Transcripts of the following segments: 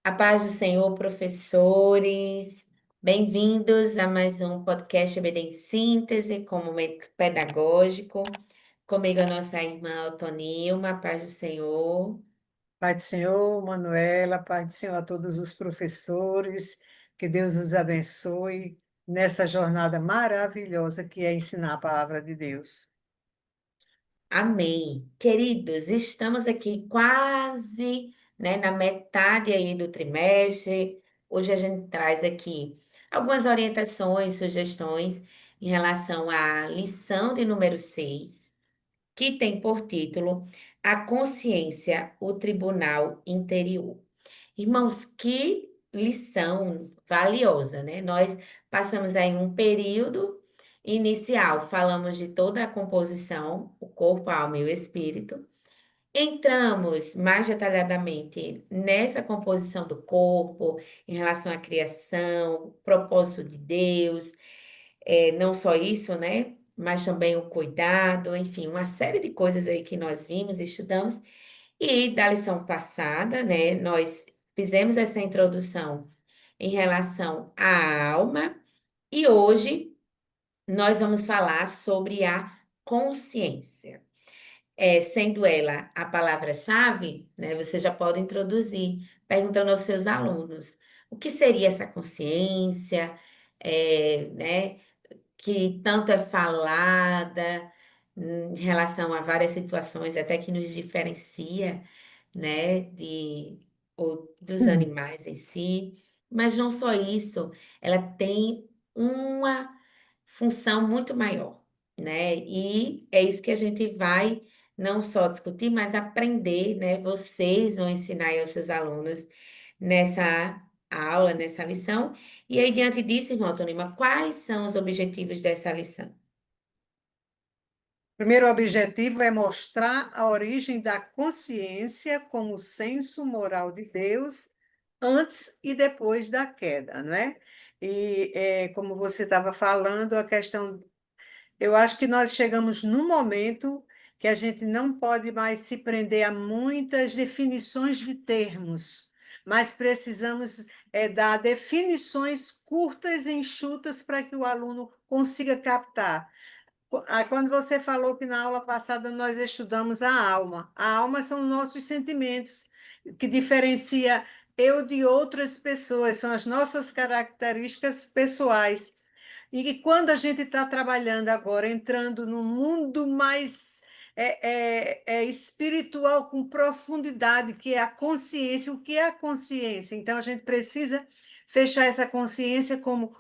A paz do Senhor, professores. Bem-vindos a mais um podcast EBD em Síntese, com momento pedagógico. Comigo a nossa irmã Otonilma, a paz do Senhor. Pai do Senhor, Manuela, Pai do Senhor a todos os professores, que Deus os abençoe nessa jornada maravilhosa que é ensinar a palavra de Deus. Amém. Queridos, estamos aqui quase, na metade aí do trimestre. Hoje a gente traz aqui algumas orientações, sugestões em relação à lição de número 6, que tem por título A Consciência, o Tribunal Interior. Irmãos, que lição valiosa, né? Nós passamos aí um período inicial, falamos de toda a composição, o corpo, a alma e o espírito. Entramos mais detalhadamente nessa composição do corpo, em relação à criação, propósito de Deus, não só isso, né? Mas também o cuidado, enfim, uma série de coisas aí que nós vimos e estudamos. E da lição passada, né, nós fizemos essa introdução em relação à alma, e hoje nós vamos falar sobre a consciência. Sendo ela a palavra-chave, né, você já pode introduzir, perguntando aos seus alunos o que seria essa consciência, né? Que tanto é falada em relação a várias situações, até que nos diferencia, né, dos Hum. animais em si. Mas não só isso, ela tem uma função muito maior, né? E é isso que a gente vai não só discutir, mas aprender, né? Vocês vão ensinar aí aos seus alunos nessa aula, nessa lição. E aí, diante disso, irmão Tonima, quais são os objetivos dessa lição? Primeiro objetivo é mostrar a origem da consciência como senso moral de Deus antes e depois da queda, né? E como você estava falando, a questão. Eu acho que nós chegamos num momento que a gente não pode mais se prender a muitas definições de termos, mas precisamos dar definições curtas e enxutas para que o aluno consiga captar. Quando você falou que na aula passada nós estudamos a alma são nossos sentimentos, que diferencia eu de outras pessoas, são as nossas características pessoais. E que quando a gente está trabalhando agora, entrando no mundo mais espiritual, com profundidade, que é a consciência, o que é a consciência? Então a gente precisa fechar essa consciência como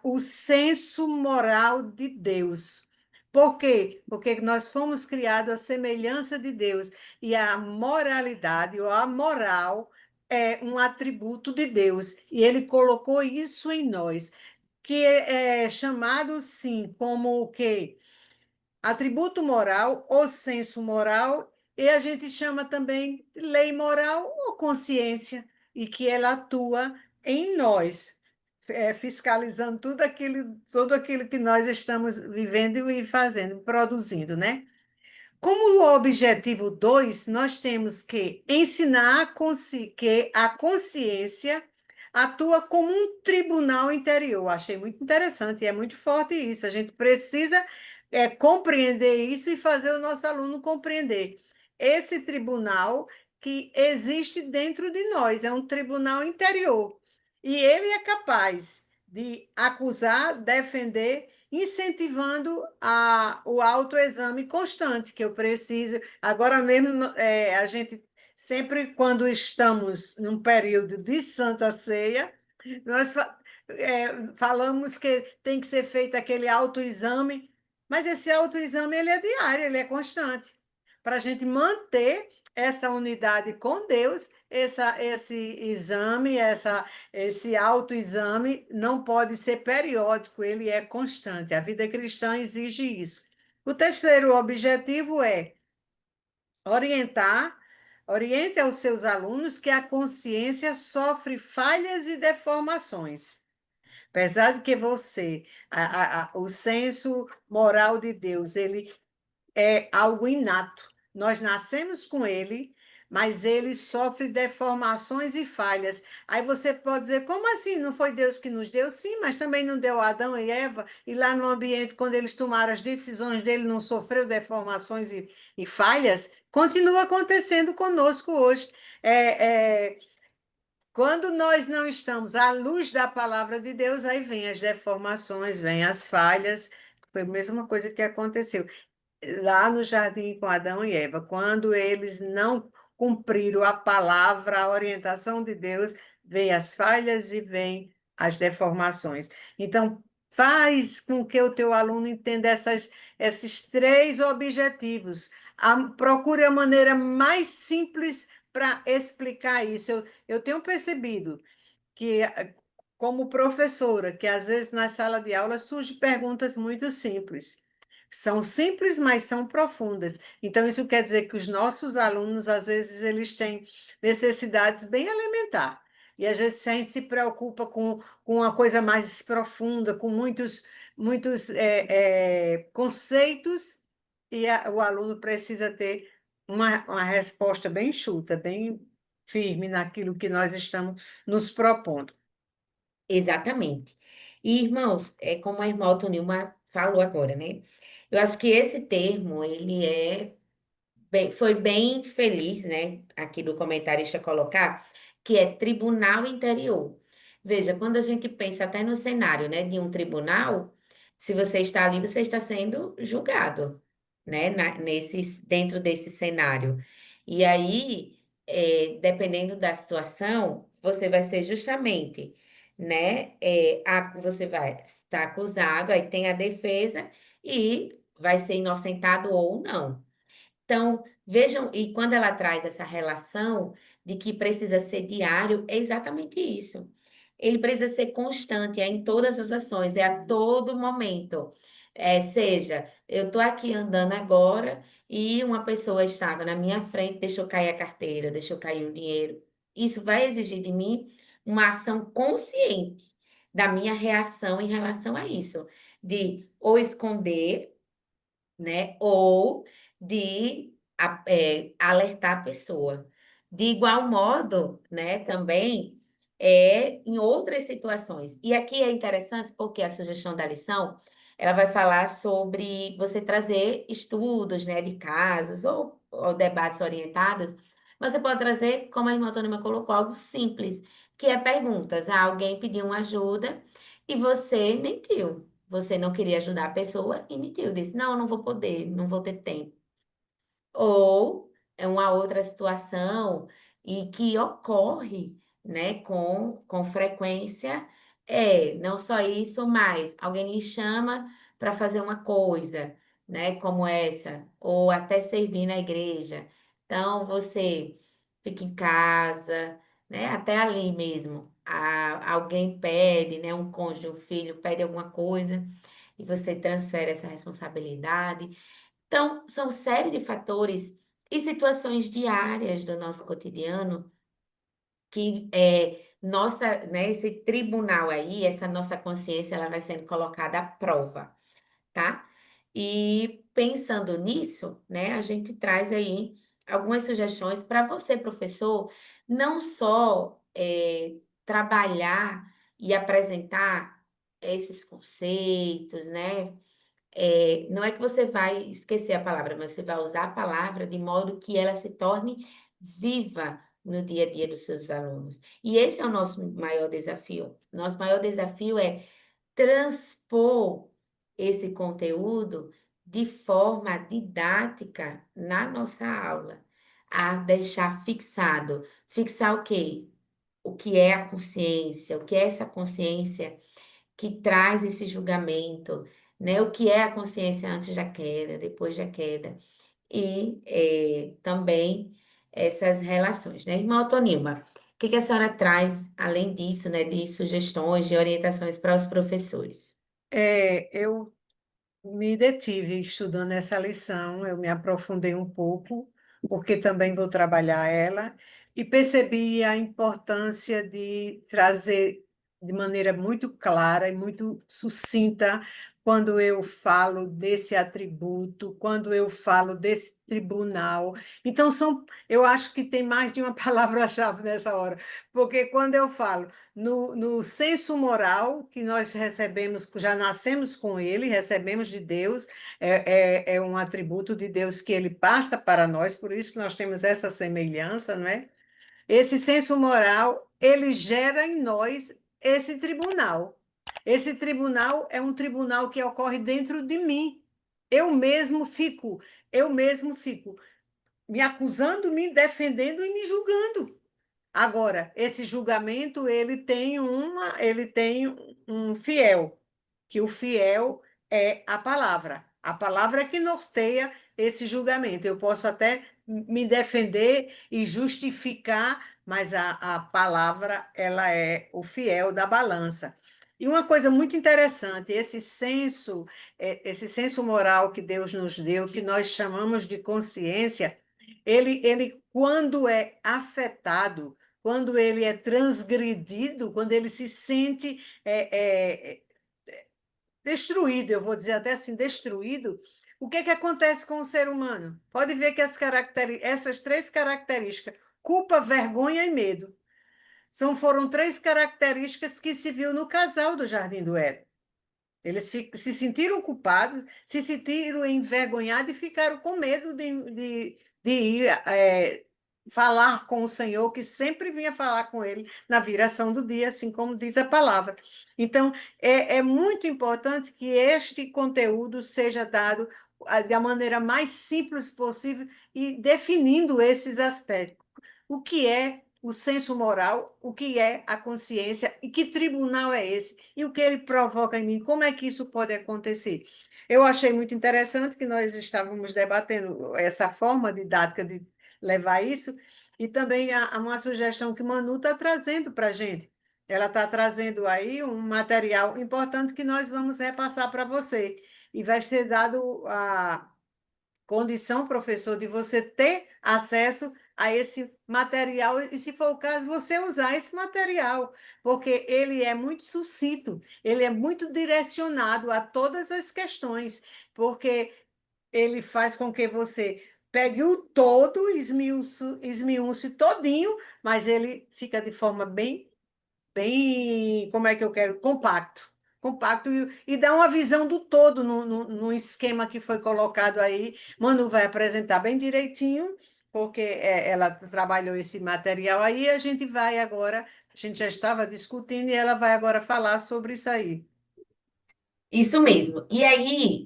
o senso moral de Deus. Por quê? Porque nós fomos criados à semelhança de Deus e a moralidade ou a moral é um atributo de Deus e ele colocou isso em nós, que é chamado sim como o quê? Atributo moral ou senso moral, e a gente chama também lei moral ou consciência, e que ela atua em nós, fiscalizando tudo aquilo que nós estamos vivendo e fazendo, produzindo, né? Como o objetivo 2, nós temos que ensinar que a consciência atua como um tribunal interior. Achei muito interessante e é muito forte isso. A gente precisa compreender isso e fazer o nosso aluno compreender. Esse tribunal que existe dentro de nós, é um tribunal interior. E ele é capaz de acusar, defender, incentivando o autoexame constante que eu preciso. Agora mesmo, a gente, sempre quando estamos num período de Santa Ceia, nós falamos que tem que ser feito aquele autoexame, mas esse autoexame ele é diário, ele é constante, para a gente manter essa unidade com Deus, esse exame, esse autoexame não pode ser periódico, ele é constante. A vida cristã exige isso. O terceiro objetivo é orientar, oriente aos seus alunos que a consciência sofre falhas e deformações. Apesar de que o senso moral de Deus, ele é algo inato. Nós nascemos com ele, mas ele sofre deformações e falhas. Aí você pode dizer, como assim? Não foi Deus que nos deu? Sim, mas também não deu a Adão e Eva, e lá no ambiente, quando eles tomaram as decisões dele, não sofreu deformações e falhas? Continua acontecendo conosco hoje. Quando nós não estamos à luz da palavra de Deus, aí vem as deformações, vem as falhas. Foi a mesma coisa que aconteceu lá no jardim com Adão e Eva, quando eles não cumpriram a palavra, a orientação de Deus, vem as falhas e vem as deformações. Então, faz com que o teu aluno entenda esses três objetivos. Procure a maneira mais simples para explicar isso. Eu tenho percebido que, como professora, que às vezes na sala de aula surgem perguntas muito simples. São simples, mas são profundas. Então, isso quer dizer que os nossos alunos, às vezes, eles têm necessidades bem elementares. E às vezes a gente se preocupa com uma coisa mais profunda, com muitos conceitos, e o aluno precisa ter uma resposta bem enxuta, bem firme naquilo que nós estamos nos propondo. Exatamente. E, irmãos, é como a irmã Altonilma falou agora, né? Eu acho que esse termo, ele foi bem feliz, né, aqui do comentarista colocar, que é tribunal interior. Veja, quando a gente pensa até no cenário, né, de um tribunal, se você está ali, você está sendo julgado, né, dentro desse cenário. E aí, dependendo da situação, você vai ser justamente, né, você vai estar acusado, aí tem a defesa e vai ser inocentado ou não. Então, vejam, e quando ela traz essa relação de que precisa ser diário, é exatamente isso. Ele precisa ser constante, é em todas as ações, é a todo momento. Seja, eu estou aqui andando agora e uma pessoa estava na minha frente, deixou cair a carteira, deixou cair o dinheiro. Isso vai exigir de mim uma ação consciente da minha reação em relação a isso, de ou esconder, né? Ou de alertar a pessoa. De igual modo, né, também em outras situações. E aqui é interessante porque a sugestão da lição, ela vai falar sobre você trazer estudos, né, de casos ou debates orientados, mas você pode trazer, como a irmã Antônima colocou, algo simples, que é perguntas. Alguém pediu uma ajuda e você mentiu. Você não queria ajudar a pessoa e mentiu, disse: não, não vou poder, não vou ter tempo. Ou é uma outra situação e que ocorre, né, com frequência, não só isso, mas alguém lhe chama para fazer uma coisa, né, como essa, ou até servir na igreja. Então, você fica em casa, né, até ali mesmo. Alguém pede, né, um cônjuge, um filho pede alguma coisa e você transfere essa responsabilidade. Então, são série de fatores e situações diárias do nosso cotidiano que nossa, né, esse tribunal aí, essa nossa consciência, ela vai sendo colocada à prova, tá? E pensando nisso, né, a gente traz aí algumas sugestões para você, professor, não só trabalhar e apresentar esses conceitos, né? Não é que você vai esquecer a palavra, mas você vai usar a palavra de modo que ela se torne viva no dia a dia dos seus alunos. E esse é o nosso maior desafio. Nosso maior desafio é transpor esse conteúdo de forma didática na nossa aula, a deixar fixado. Fixar o quê? O que é a consciência, o que é essa consciência que traz esse julgamento, né? O que é a consciência antes da queda, depois da queda, e também essas relações, né? Irmã Otonilma, o que que a senhora traz, além disso, né, de sugestões, de orientações para os professores? Eu me detive estudando essa lição, eu me aprofundei um pouco, porque também vou trabalhar ela, e percebi a importância de trazer de maneira muito clara e muito sucinta quando eu falo desse atributo, quando eu falo desse tribunal. Então, eu acho que tem mais de uma palavra-chave nessa hora, porque quando eu falo no senso moral que nós recebemos, já nascemos com ele, recebemos de Deus, é um atributo de Deus que ele passa para nós, por isso nós temos essa semelhança, não é? Esse senso moral, ele gera em nós esse tribunal. Esse tribunal é um tribunal que ocorre dentro de mim. Eu mesmo fico, eu mesmo fico me acusando, me defendendo e me julgando. Agora, esse julgamento, ele tem um fiel, que o fiel é a palavra. A palavra é que norteia esse julgamento. Eu posso até me defender e justificar, mas a palavra, ela é o fiel da balança. E uma coisa muito interessante, esse senso moral que Deus nos deu, que nós chamamos de consciência, ele quando é afetado, quando ele é transgredido, quando ele se sente destruído, eu vou dizer até assim, destruído, o que acontece com o ser humano? Pode ver que essas três características, culpa, vergonha e medo, foram três características que se viu no casal do Jardim do Éden. Eles se sentiram culpados, se sentiram envergonhados e ficaram com medo de ir falar com o Senhor, que sempre vinha falar com ele na viração do dia, assim como diz a palavra. Então, é muito importante que este conteúdo seja dado da maneira mais simples possível e definindo esses aspectos. O que é o senso moral, o que é a consciência e que tribunal é esse e o que ele provoca em mim, como é que isso pode acontecer? Eu achei muito interessante que nós estávamos debatendo essa forma didática de levar isso e também há uma sugestão que Manu está trazendo para a gente. Ela está trazendo aí um material importante que nós vamos repassar para você e vai ser dado a condição, professor, de você ter acesso a esse material e, se for o caso, você usar esse material, porque ele é muito sucinto, ele é muito direcionado a todas as questões, porque ele faz com que você pegue o todo, esmiúce todinho, mas ele fica de forma bem, como é que eu quero? Compacto. Compacto e dá uma visão do todo no esquema que foi colocado aí. Manu vai apresentar bem direitinho, porque ela trabalhou esse material aí, a gente vai agora, a gente já estava discutindo e ela vai agora falar sobre isso aí. Isso mesmo. E aí,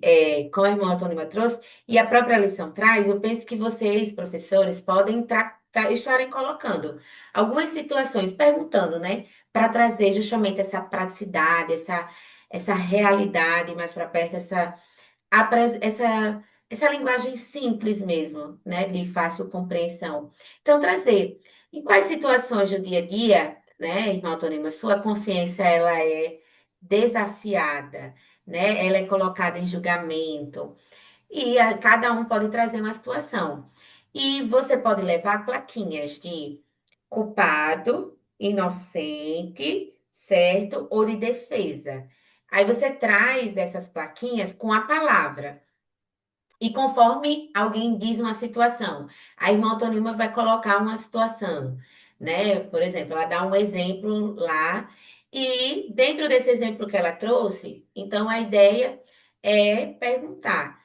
como a irmã Antônima trouxe, e a própria lição traz, eu penso que vocês, professores, podem estarem colocando algumas situações, perguntando, né, para trazer justamente essa praticidade, essa realidade mais para perto, essa linguagem simples mesmo, né, de fácil compreensão. Então, trazer em quais situações do dia a dia, né, irmã Antônima, sua consciência ela é desafiada, né? Ela é colocada em julgamento e cada um pode trazer uma situação. E você pode levar plaquinhas de culpado, inocente, certo? Ou de defesa. Aí você traz essas plaquinhas com a palavra. E conforme alguém diz uma situação, a irmã Antonima vai colocar uma situação, né? Por exemplo, ela dá um exemplo lá, e dentro desse exemplo que ela trouxe, então a ideia é perguntar.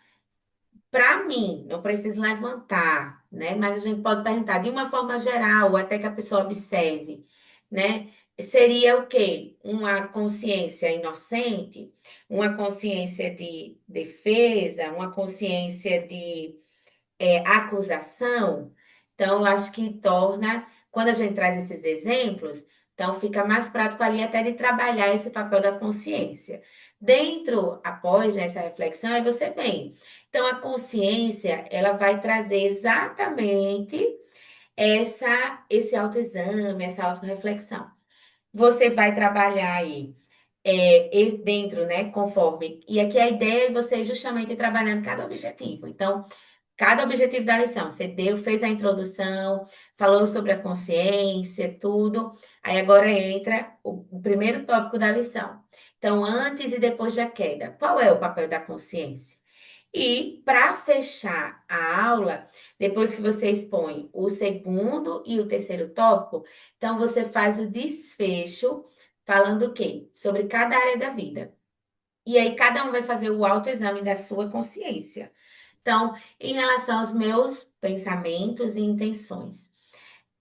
Para mim, não preciso levantar, né? Mas a gente pode perguntar de uma forma geral, até que a pessoa observe, né? Seria o quê? Uma consciência inocente, uma consciência de defesa, uma consciência de acusação. Então, eu acho que torna, quando a gente traz esses exemplos, então fica mais prático ali até de trabalhar esse papel da consciência. Dentro, após né, essa reflexão, aí você vem. Então, a consciência, ela vai trazer exatamente esse autoexame, essa autorreflexão. Você vai trabalhar aí dentro, né, conforme. E aqui a ideia é você justamente trabalhando cada objetivo. Então, Cada objetivo da lição. Você deu, fez a introdução, falou sobre a consciência, tudo. Aí agora entra o primeiro tópico da lição. Então, antes e depois da queda, qual é o papel da consciência? E para fechar a aula, depois que você expõe o segundo e o terceiro tópico, então você faz o desfecho falando o quê? Sobre cada área da vida. E aí cada um vai fazer o autoexame da sua consciência. Então, em relação aos meus pensamentos e intenções, o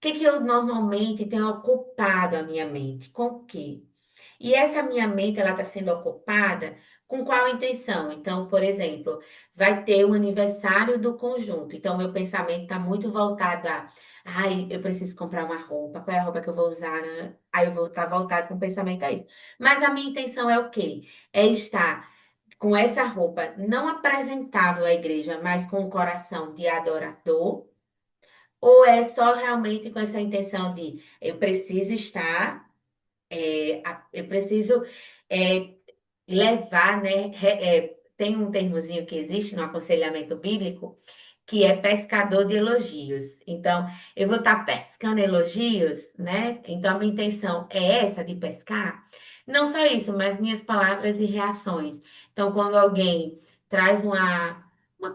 que que eu normalmente tenho ocupado a minha mente? Com o quê? E essa minha mente, ela está sendo ocupada com qual intenção? Então, por exemplo, vai ter o aniversário do conjunto. Então, meu pensamento está muito voltado a, ai, eu preciso comprar uma roupa. Qual é a roupa que eu vou usar, né? Aí eu vou estar voltado com o pensamento a isso. Mas a minha intenção é o quê? É estar com essa roupa não apresentável à igreja, mas com o coração de adorador. Ou é só realmente com essa intenção de eu preciso estar, eu preciso é, levar, né? Tem um termozinho que existe no aconselhamento bíblico que é pescador de elogios. Então, eu vou estar pescando elogios, né? Então, a minha intenção é essa de pescar. Não só isso, mas minhas palavras e reações. Então, quando alguém traz uma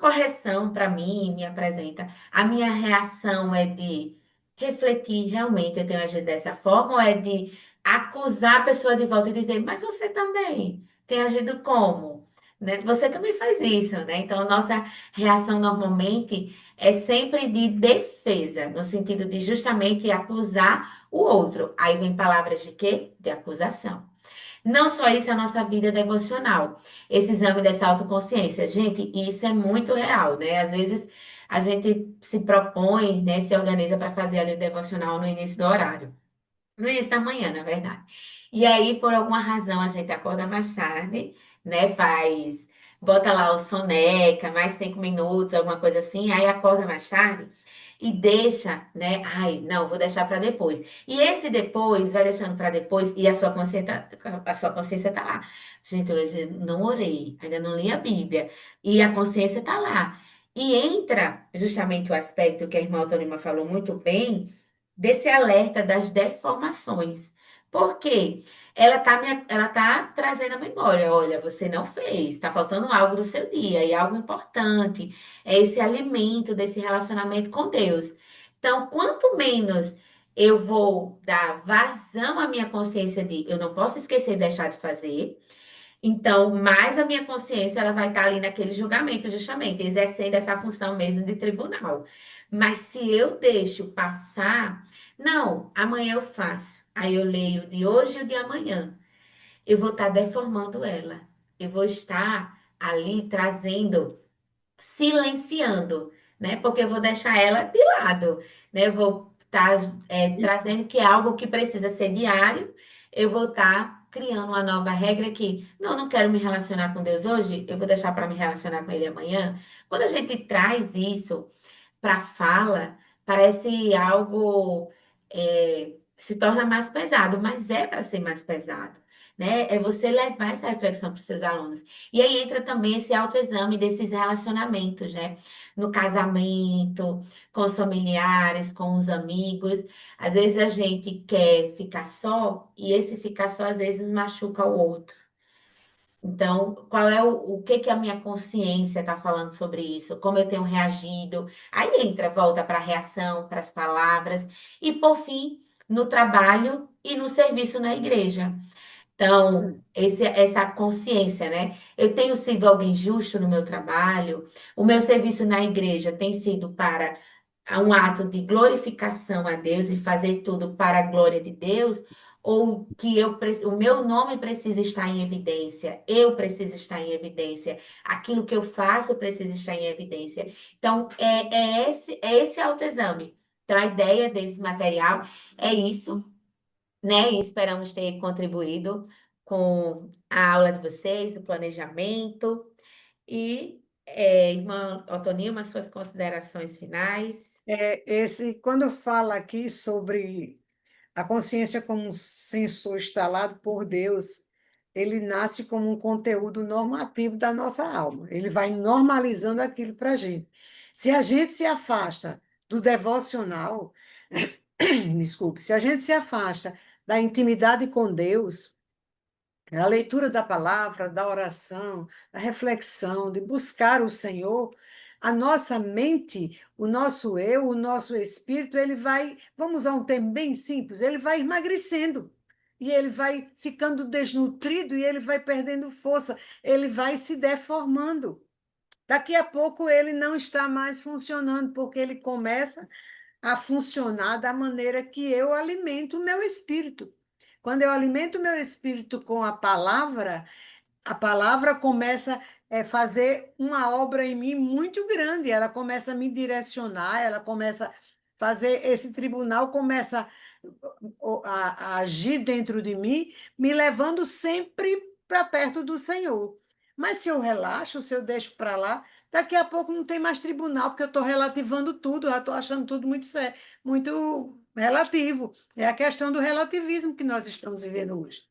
correção para mim, me apresenta, a minha reação é de refletir, realmente eu tenho agido dessa forma, ou é de acusar a pessoa de volta e dizer, mas você também tem agido como? Né? Você também faz isso, né? Então, a nossa reação normalmente é sempre de defesa, no sentido de justamente acusar o outro. Aí vem palavras de quê? De acusação. Não só isso, a nossa vida devocional. Esse exame dessa autoconsciência. Gente, isso é muito real, né? Às vezes a gente se propõe, né, se organiza para fazer ali o devocional no início do horário. No início da manhã, na verdade. E aí, por alguma razão, a gente acorda mais tarde, né? Bota lá o soneca, mais 5 minutos, alguma coisa assim, aí acorda mais tarde e deixa, né? Ai, não, vou deixar para depois. E esse depois, vai deixando para depois, e a sua consciência tá lá. Gente, hoje não orei, ainda não li a Bíblia, e a consciência tá lá. E entra justamente o aspecto que a irmã Autônima falou muito bem desse alerta das deformações. Por quê? Ela tá trazendo a memória. Olha, você não fez, está faltando algo do seu dia, e algo importante é esse alimento desse relacionamento com Deus. Então, quanto menos eu vou dar vazão à minha consciência de eu não posso esquecer de deixar de fazer, então, mais a minha consciência, ela vai estar ali naquele julgamento, justamente, exercendo essa função mesmo de tribunal. Mas se eu deixo passar, não, amanhã eu faço. Aí eu leio o de hoje e o de amanhã. Eu vou estar deformando ela. Eu vou estar ali trazendo silenciando, né? Porque eu vou deixar ela de lado, né? Eu vou estar trazendo que é algo que precisa ser diário, eu vou estar criando uma nova regra que, não, eu não quero me relacionar com Deus hoje, eu vou deixar para me relacionar com Ele amanhã. Quando a gente traz isso para fala, parece algo se torna mais pesado, mas é para ser mais pesado, né? É você levar essa reflexão para os seus alunos. E aí entra também esse autoexame desses relacionamentos, né? No casamento, com os familiares, com os amigos. Às vezes a gente quer ficar só e esse ficar só às vezes machuca o outro. Então, qual é o que que a minha consciência está falando sobre isso? Como eu tenho reagido? Aí entra, volta para a reação, para as palavras e, por fim, no trabalho e no serviço na igreja. Então, essa consciência, né? Eu tenho sido alguém justo no meu trabalho, o meu serviço na igreja tem sido para um ato de glorificação a Deus e fazer tudo para a glória de Deus, ou que o meu nome precisa estar em evidência, eu preciso estar em evidência, aquilo que eu faço precisa estar em evidência. Então, é esse autoexame. Então, a ideia desse material é isso, né? E esperamos ter contribuído com a aula de vocês, o planejamento. E, irmã Otonilma, suas considerações finais. Quando fala aqui sobre a consciência como um sensor instalado por Deus, ele nasce como um conteúdo normativo da nossa alma. Ele vai normalizando aquilo para a gente. Se a gente se afasta do devocional, desculpe, se a gente se afasta da intimidade com Deus, a leitura da palavra, da oração, da reflexão, de buscar o Senhor, a nossa mente, o nosso eu, o nosso espírito, ele vai, vamos usar um termo bem simples, ele vai emagrecendo. E ele vai ficando desnutrido e ele vai perdendo força, ele vai se deformando. Daqui a pouco ele não está mais funcionando, porque ele começa a funcionar da maneira que eu alimento o meu espírito. Quando eu alimento o meu espírito com a palavra começa a fazer uma obra em mim muito grande. Ela começa a me direcionar, ela começa a fazer, esse tribunal começa a agir dentro de mim, me levando sempre para perto do Senhor. Mas se eu relaxo, se eu deixo para lá, daqui a pouco não tem mais tribunal, porque eu estou relativando tudo, já estou achando tudo muito sério, muito relativo. É a questão do relativismo que nós estamos vivendo hoje.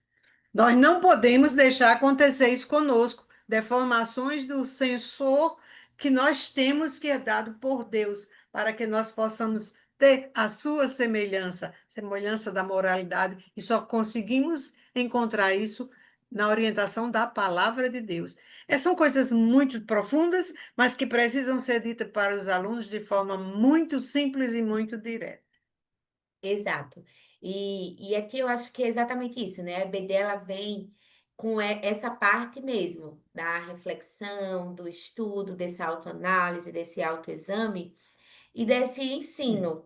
Nós não podemos deixar acontecer isso conosco, deformações do sensor que nós temos que é dado por Deus, para que nós possamos ter a sua semelhança, semelhança da moralidade, e só conseguimos encontrar isso na orientação da palavra de Deus. São coisas muito profundas, mas que precisam ser ditas para os alunos de forma muito simples e muito direta. Exato. E aqui eu acho que é exatamente isso, né? A EBD ela vem com essa parte mesmo da reflexão, do estudo, dessa autoanálise, desse autoexame e desse ensino.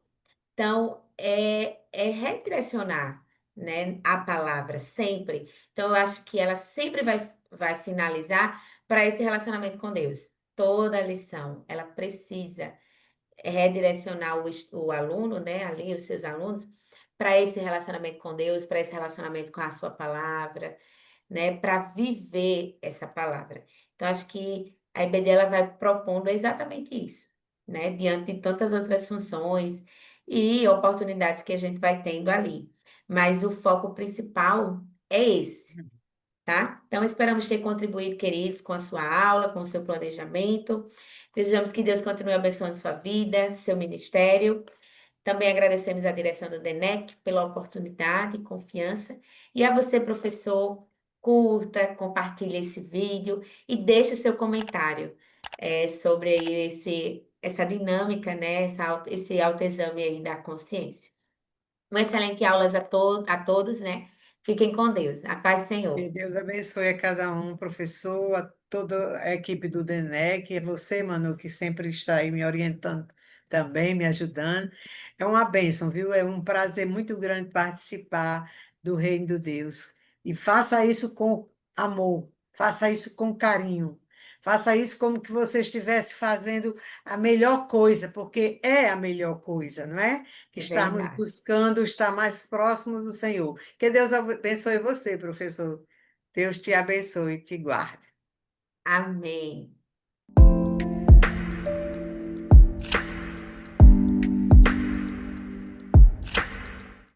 Então, é redirecionar, né, a palavra sempre. Então, eu acho que ela sempre vai finalizar para esse relacionamento com Deus. Toda lição, ela precisa redirecionar o aluno, né, ali, os seus alunos, para esse relacionamento com Deus, para esse relacionamento com a sua palavra, né, para viver essa palavra. Então, acho que a IBD ela vai propondo exatamente isso, né, diante de tantas outras funções e oportunidades que a gente vai tendo ali. Mas o foco principal é esse, tá? Então, esperamos ter contribuído, queridos, com a sua aula, com o seu planejamento. Desejamos que Deus continue abençoando sua vida, seu ministério. Também agradecemos à direção do DENEC pela oportunidade e confiança. E a você, professor, curta, compartilhe esse vídeo e deixe o seu comentário sobre aí essa dinâmica, né? Esse autoexame aí da consciência. Uma excelente aula a todos, né? Fiquem com Deus. A paz do Que Senhor. Deus abençoe a cada um, professor, a toda a equipe do DENEC, é você, Manu, que sempre está aí me orientando também, me ajudando. É uma bênção, viu? É um prazer muito grande participar do Reino de Deus. E faça isso com amor, faça isso com carinho, faça isso como que você estivesse fazendo a melhor coisa, porque é a melhor coisa, não é? Que É estarmos verdade. buscando estar mais próximo do Senhor. Que Deus abençoe você, professor. Deus te abençoe e te guarde. Amém.